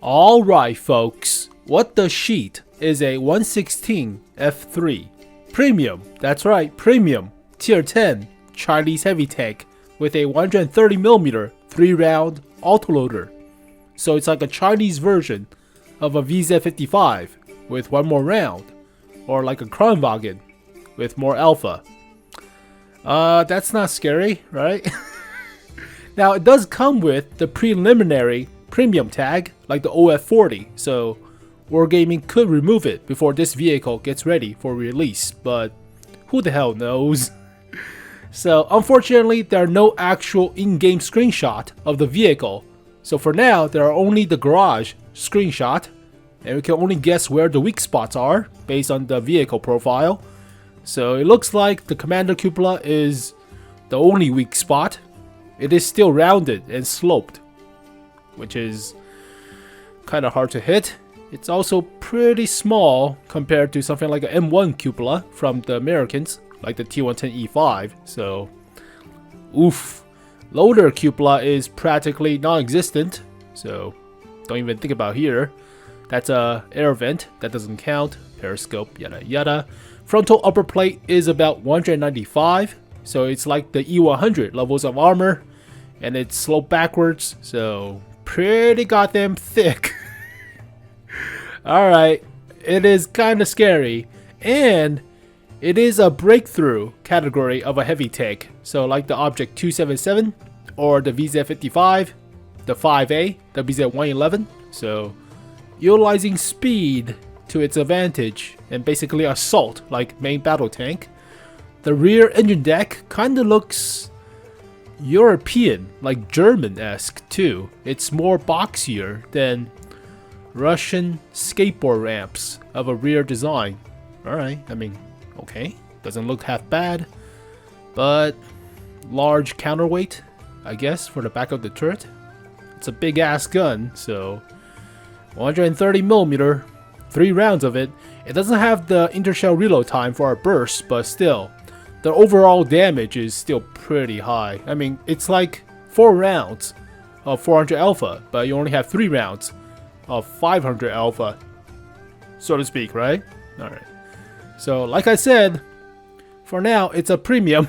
Alright folks, what the sheet is a 116 F3 Premium, that's right, Premium, Tier 10 Chinese heavy tank with a 130mm 3-round autoloader. So it's like a Chinese version of a 𝘕𝘢𝘴𝘵𝘭𝘰𝘢𝘥𝘦𝘳 with one more round, or like a 𝘕𝘠𝘵𝘵𝘰𝘭𝘰𝘢𝘥𝑦 with more alpha. That's not scary, right? Now it does come with the preliminary premium tag like the OF40, so Wargaming could remove it before this vehicle gets ready for release, but who the hell knows? So unfortunately there are no actual in-game screenshot of the vehicle, so for now there are only the garage screenshot, and we can only guess where the weak spots are based on the vehicle profile. So it looks like the commander cupola is the only weak spot. It is still rounded and sloped, which is kind of hard to hit. It's also pretty small compared to something like an M1 cupola from the Americans, like the T110E5, so oof. Loader cupola is practically non-existent, so don't even think about here. That's a air vent, that doesn't count. Periscope, yada yada. Frontal upper plate is about 195, so it's like the E100 levels of armor, and it's sloped backwards, so pretty goddamn thick. Alright, it is kinda scary, and it is a breakthrough category of a heavy tank, so like the Object 277 or the 𝘕𝘢𝘴𝘵𝘭𝘰𝘢𝘥𝑦, the 5A, the 𝘕𝘢𝘴111, so utilizing speed to its advantage and basically assault like main battle tank. The rear engine deck kinda looks European, like German-esque too. It's more boxier than Russian skateboard ramps of a rear design. Alright, I mean, okay, doesn't look half bad, but large counterweight, I guess, for the back of the turret. It's a big ass gun, so 130mm, 3 rounds of it. It doesn't have the intershell reload time for a burst, but still, the overall damage is still pretty high. I mean, it's like 4 rounds of 400 alpha, but you only have 3 rounds of 500 alpha, so to speak, right? Alright. So, like I said, for now, it's a premium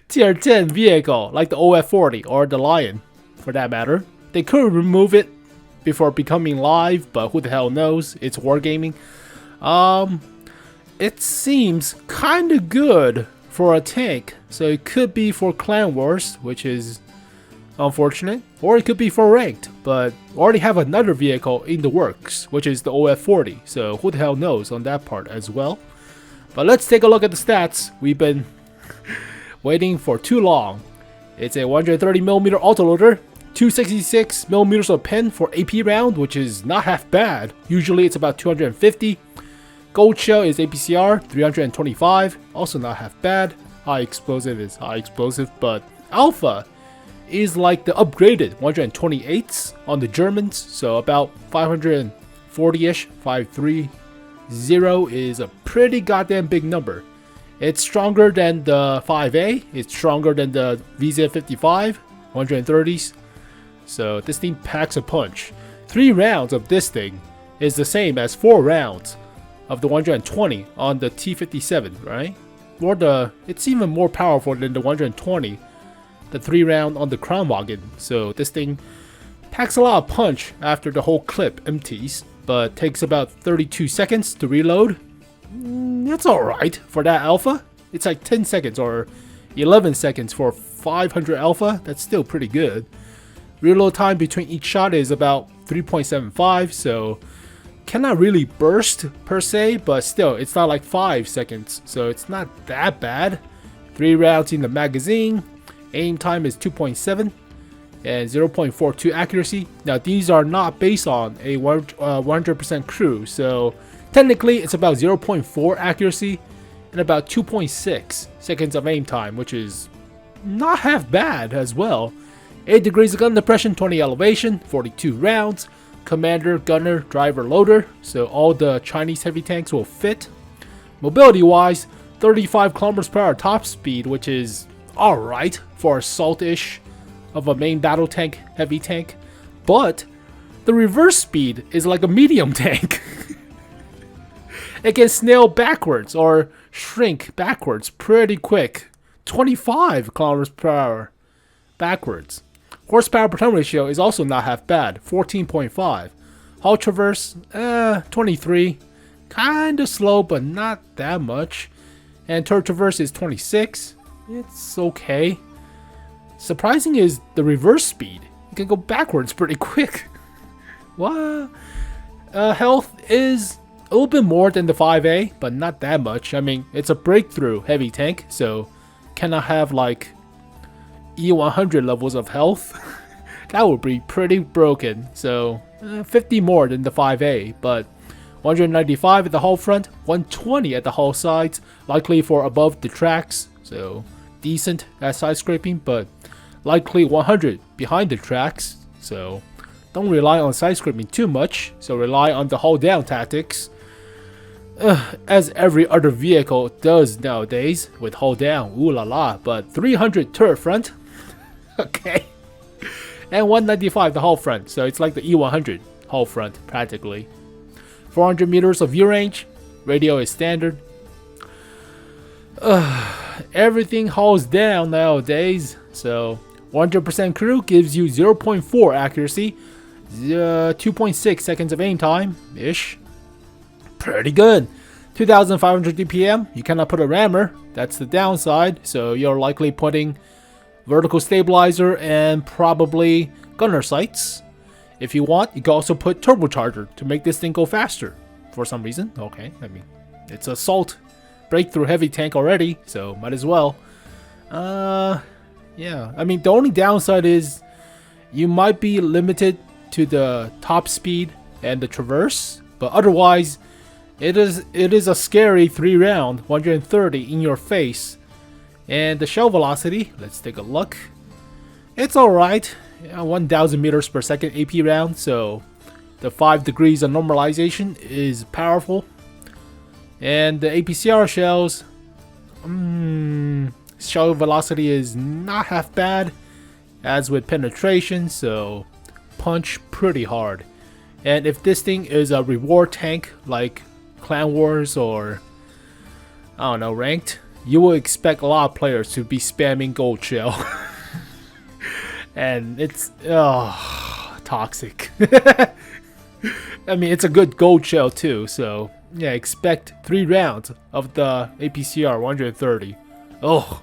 Tier 10 vehicle, like the OF40 or the Lion, for that matter. They could remove it before becoming live, but who the hell knows? It's Wargaming. It seems kinda good for a tank, so it could be for Clan Wars, which is unfortunate, or it could be for ranked, but we already have another vehicle in the works, which is the OF40, so who the hell knows on that part as well. But let's take a look at the stats. We've been waiting for too long. It's a 130mm autoloader, 266mm of pen for AP round, which is not half bad. Usually it's about 250. Gold shell is APCR 325, also not half bad. High explosive is high explosive, but alpha is like the upgraded 128s on the Germans, so about 540-ish, 530 is a pretty goddamn big number. It's stronger than the 5A, it's stronger than the 𝘕𝘢𝘴𝘵𝘭𝘰𝘢𝘥𝑦 130s, so this thing packs a punch. 3 rounds of this thing is the same as 4 rounds of the 120 on the T57, right? Or it's even more powerful than the 120, the 3 round on the 𝘕𝘠𝘵𝘵𝘰𝘭𝘰𝘢𝑥, so this thing packs a lot of punch after the whole clip empties, but takes about 32 seconds to reload. That's alright for that alpha. It's like 10 seconds or 11 seconds for 500 alpha. That's still pretty good. Reload time between each shot is about 3.75, so cannot really burst per se, but still it's not like 5 seconds, so it's not that bad. 3 rounds in the magazine. Aim time is 2.7 and 0.42 accuracy. Now these are not based on a 100% crew, so technically it's about 0.4 accuracy and about 2.6 seconds of aim time, which is not half bad as well. 8 degrees of gun depression, 20 elevation, 42 rounds. Commander, gunner, driver, loader, so all the Chinese heavy tanks will fit. Mobility wise, 35 km/h top speed, which is alright for assault-ish of a main battle tank, heavy tank, but the reverse speed is like a medium tank. It can snail backwards or shrink backwards pretty quick. 25 kilometers per hour backwards. Horsepower per ton ratio is also not half bad, 14.5. Hull traverse, 23. Kinda slow, but not that much. And turret traverse is 26. It's okay. Surprising is the reverse speed. You can go backwards pretty quick. What? Health is a little bit more than the 5A, but not that much. I mean, it's a breakthrough heavy tank, so cannot have like 𝘕100 levels of health. That would be pretty broken. So 50 more than the 5A, but 195 at the hull front, 120 at the hull sides, likely for above the tracks, so decent at side scraping, but likely 100 behind the tracks, so don't rely on side scraping too much, so rely on the hull down tactics. As every other vehicle does nowadays with hull down, ooh la la, but 300 turret front, okay, and 195 the hull front, so it's like the 𝘕100 hull front practically. 400 meters of view range, radio is standard. Everything hulls down nowadays, so 100% crew gives you 0.4 accuracy, 2.6 seconds of aim time ish. Pretty good. 2,500 DPM. You cannot put a rammer. That's the downside. So you're likely putting vertical stabilizer and probably gunner sights. If you want, you can also put turbocharger to make this thing go faster. For some reason. Okay, I mean, it's assault breakthrough heavy tank already, so might as well. Yeah. I mean, the only downside is you might be limited to the top speed and the traverse, but otherwise it is a scary 3-round 130 in your face. And the shell velocity, let's take a look. It's alright, 1000 meters per second AP round, so the 5 degrees of normalization is powerful. And the APCR shells, shell velocity is not half bad, as with penetration, so punch pretty hard. And if this thing is a reward tank like Clan Wars or I don't know, ranked, you will expect a lot of players to be spamming gold shell. And it's toxic. I mean, it's a good gold shell too, so yeah, expect 3 rounds of the APCR 130. Oh,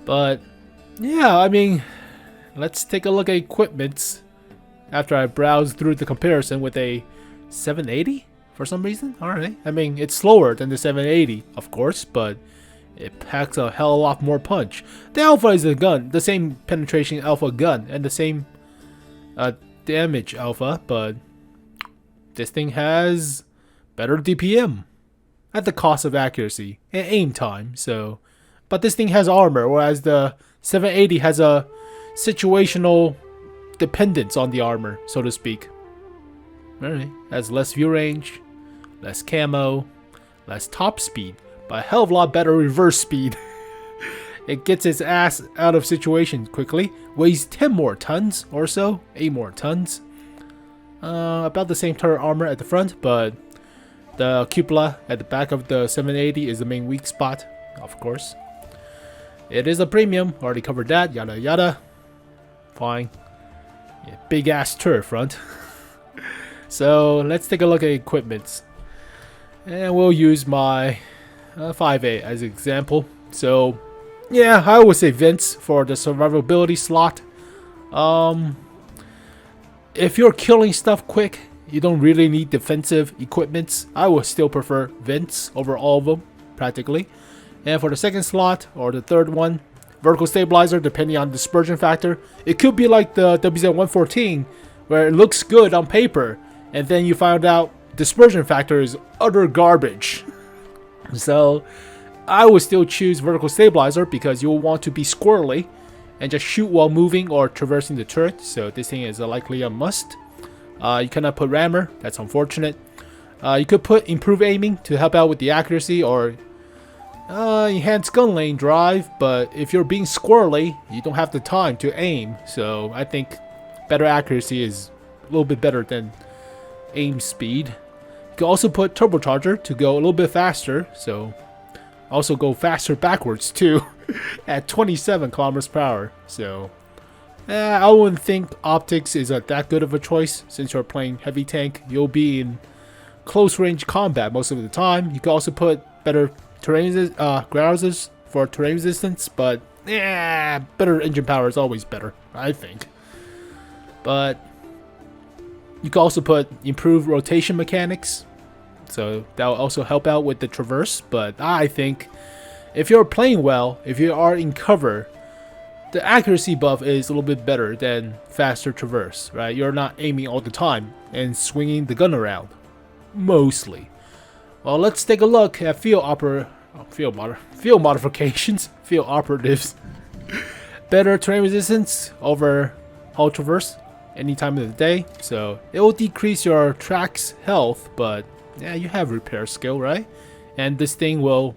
but yeah, I mean, let's take a look at equipments after I browse through the comparison with a 780 for some reason. Alright, I mean, it's slower than the 780, of course, but it packs a hell of a lot more punch. The Alpha is a gun, the same penetration Alpha gun, and the same damage Alpha, but this thing has better DPM at the cost of accuracy and aim time. So, but this thing has armor, whereas the 780 has a situational dependence on the armor, so to speak. Alright, has less view range, less camo, less top speed, but a hell of a lot better reverse speed. It gets its ass out of situations quickly, weighs 10 more tons or so, 8 more tons. About the same turret armor at the front, but the cupola at the back of the 780 is the main weak spot, of course. It is a premium, already covered that, yada yada. Fine. Yeah, big ass turret front. So let's take a look at equipments. And we'll use my 5A as an example. So yeah, I would say Vince for the survivability slot. If you're killing stuff quick, you don't really need defensive equipments. I would still prefer Vince over all of them, practically. And for the second slot, or the third one, vertical stabilizer, depending on dispersion factor. It could be like the WZ-114, where it looks good on paper, and then you find out dispersion factor is utter garbage. So I would still choose vertical stabilizer because you'll want to be squirrely and just shoot while moving or traversing the turret, so this thing is likely a must. You cannot put rammer, that's unfortunate. You could put improved aiming to help out with the accuracy, or enhanced gun lane drive, but if you're being squirrely, you don't have the time to aim, so I think better accuracy is a little bit better than aim speed. You can also put turbocharger to go a little bit faster, so also go faster backwards too at 27 kilometers per hour. So I wouldn't think optics is that good of a choice since you're playing heavy tank. You'll be in close range combat most of the time. You can also put better terrain grounds for terrain resistance, but better engine power is always better, I think. But you can also put improved rotation mechanics, so that will also help out with the traverse. But I think if you're playing well, if you are in cover, the accuracy buff is a little bit better than faster traverse, right? You're not aiming all the time and swinging the gun around, mostly. Well, let's take a look at field modifications, field operatives. Better terrain resistance over hull traverse any time of the day, so it will decrease your track's health, but yeah, you have repair skill, right? And this thing will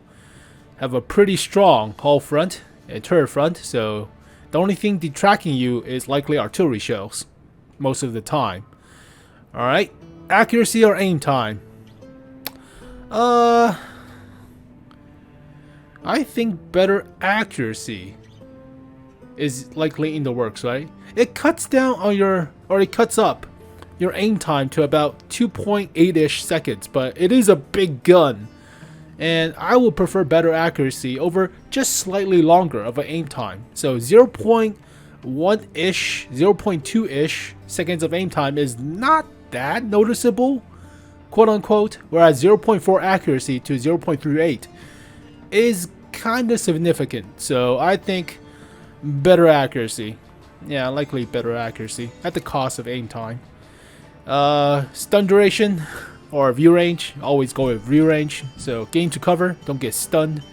have a pretty strong hull front and turret front, so the only thing detracting you is likely artillery shells most of the time. Alright, accuracy or aim time? I think better accuracy is likely in the works, right? It cuts down on it cuts up your aim time to about 2.8-ish seconds, but it is a big gun, and I would prefer better accuracy over just slightly longer of an aim time. So 0.1-ish, 0.2-ish seconds of aim time is not that noticeable, quote unquote, whereas 0.4 accuracy to 0.38 is kind of significant. So I think better accuracy. Yeah, likely better accuracy at the cost of aim time. Stun duration or view range, always go with view range. So gain to cover, don't get stunned.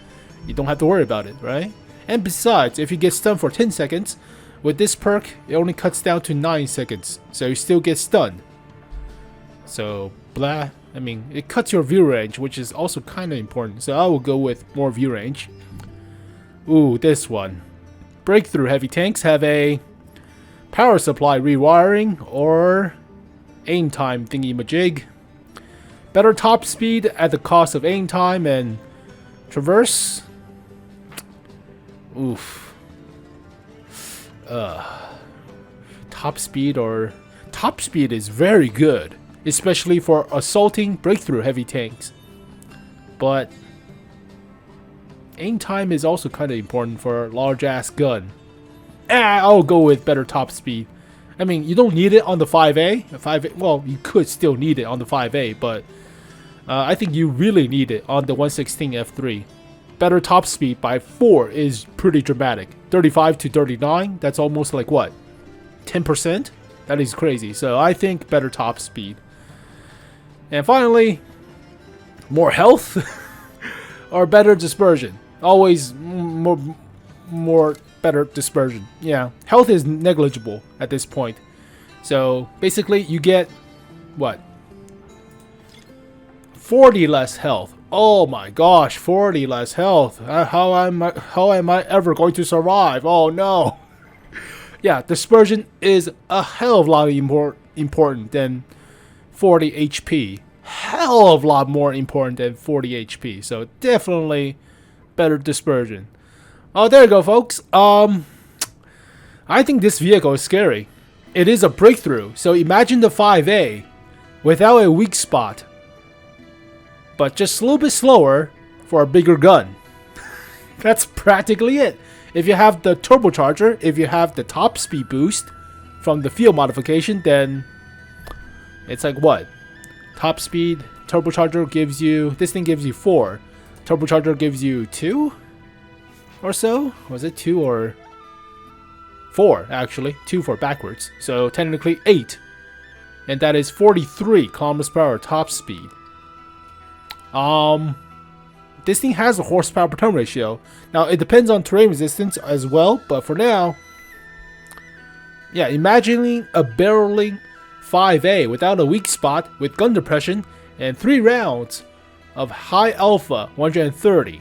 You don't have to worry about it, right? And besides, if you get stunned for 10 seconds, with this perk, it only cuts down to 9 seconds. So you still get stunned. So, blah. I mean, it cuts your view range, which is also kind of important. So I will go with more view range. Ooh, this one. Breakthrough heavy tanks have a power supply rewiring or aim time thingy-majig. Better top speed at the cost of aim time and traverse. Oof. Top speed is very good, especially for assaulting breakthrough heavy tanks. But aim time is also kind of important for a large ass gun. I'll go with better top speed. I mean, you don't need it on the 5A. Well, you could still need it on the 5A, but I think you really need it on the 116 F3. Better top speed by 4 is pretty dramatic. 35 to 39, that's almost like what? 10%? That is crazy. So I think better top speed. And finally, more health or better dispersion. Always more better dispersion. Yeah, health is negligible at this point. So basically you get what? 40 less health. Oh my gosh, 40 less health. How am I ever going to survive? Oh no. Yeah, dispersion is a hell of a lot important than 40 HP. Hell of a lot more important than 40 HP. So definitely better dispersion. Oh, there you go, folks. I think this vehicle is scary. It is a breakthrough. So imagine the 5A without a weak spot, but just a little bit slower for a bigger gun. That's practically it. If you have the turbocharger, if you have the top speed boost from the field modification, then it's like what? Top speed, turbocharger gives you, this thing gives you 4. Turbocharger gives you 2 or so? Was it 2 or 4 actually? 2 for backwards. So technically 8. And that is 43 kilometers per hour top speed. This thing has a horsepower per turn ratio. Now it depends on terrain resistance as well, but for now, yeah, imagining a barreling 5A without a weak spot with gun depression and 3 rounds of high alpha 130.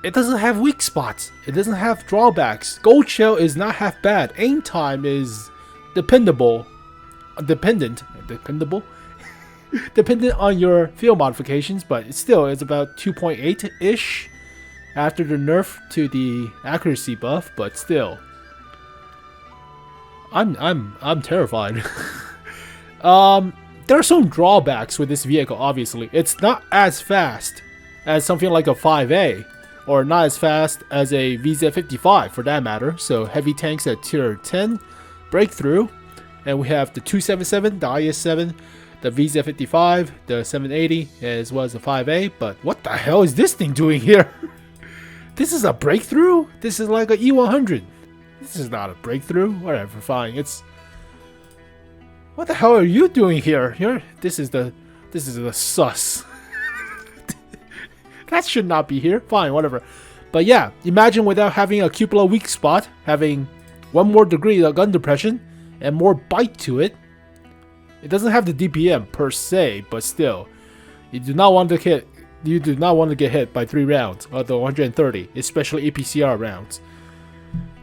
It doesn't have weak spots. It doesn't have drawbacks. Gold shell is not half bad. Aim time is dependable dependable, dependent on your field modifications, but still it's about 2.8-ish after the nerf to the accuracy buff, but still. I'm terrified. There are some drawbacks with this vehicle, obviously. It's not as fast as something like a 5A, or not as fast as a 𝘕𝘢𝘴𝘵𝘭𝘰𝘢𝘥𝘦𝘳 for that matter. So heavy tanks at tier 10, breakthrough, and we have the 277, the IS-7, the 𝘕𝘢𝘴𝘵𝘭𝘰𝘢𝘥, the 780, as well as the 5A. But what the hell is this thing doing here? This is a breakthrough? This is like a E100. This is not a breakthrough. Whatever, fine. It's... What the hell are you doing here? This is the sus. That should not be here. Fine, whatever. But yeah, imagine without having a cupola weak spot, having 1 more degree of gun depression and more bite to it. It doesn't have the DPM per se, but still, you do not want to get hit by 3 rounds of the 130, especially APCR rounds.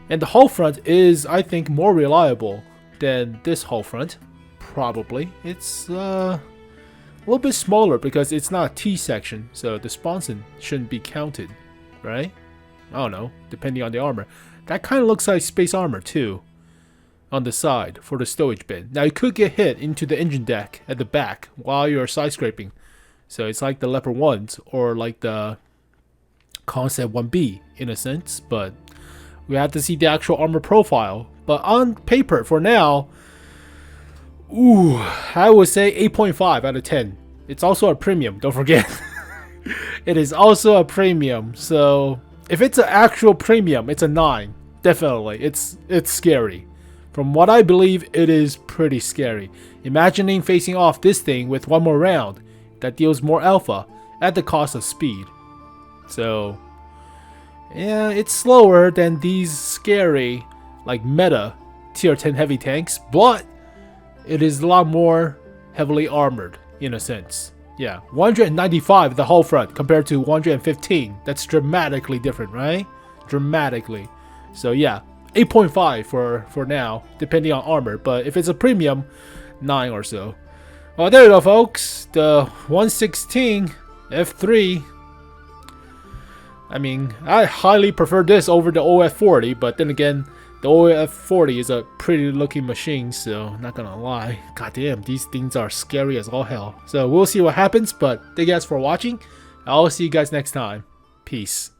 And the hull front is, I think, more reliable than this hull front. Probably. It's a little bit smaller because it's not a T section, so the sponson shouldn't be counted, right? I don't know, depending on the armor. That kind of looks like space armor too, on the side for the stowage bin. Now you could get hit into the engine deck at the back while you're side scraping, so it's like the Leopard 1s or like the Concept 1B in a sense, but we have to see the actual armor profile. But on paper, for now, ooh, I would say 8.5 out of 10. It's also a premium, don't forget. It is also a premium, so if it's an actual premium, it's a 9. Definitely, it's scary. From what I believe, it is pretty scary. Imagining facing off this thing with 1 more round that deals more alpha at the cost of speed. So, yeah, it's slower than these scary, like meta tier 10 heavy tanks, but it is a lot more heavily armored in a sense. Yeah, 195 the hull front compared to 115. That's dramatically different, right? Dramatically. So yeah, 8.5 for now, depending on armor. But if it's a premium, 9 or so. Well, there you go, folks. The 116 F3. I mean, I highly prefer this over the OF40, but then again, the OF40 is a pretty looking machine, so not gonna lie. Goddamn, these things are scary as all hell. So we'll see what happens, but thank you guys for watching. I'll see you guys next time. Peace.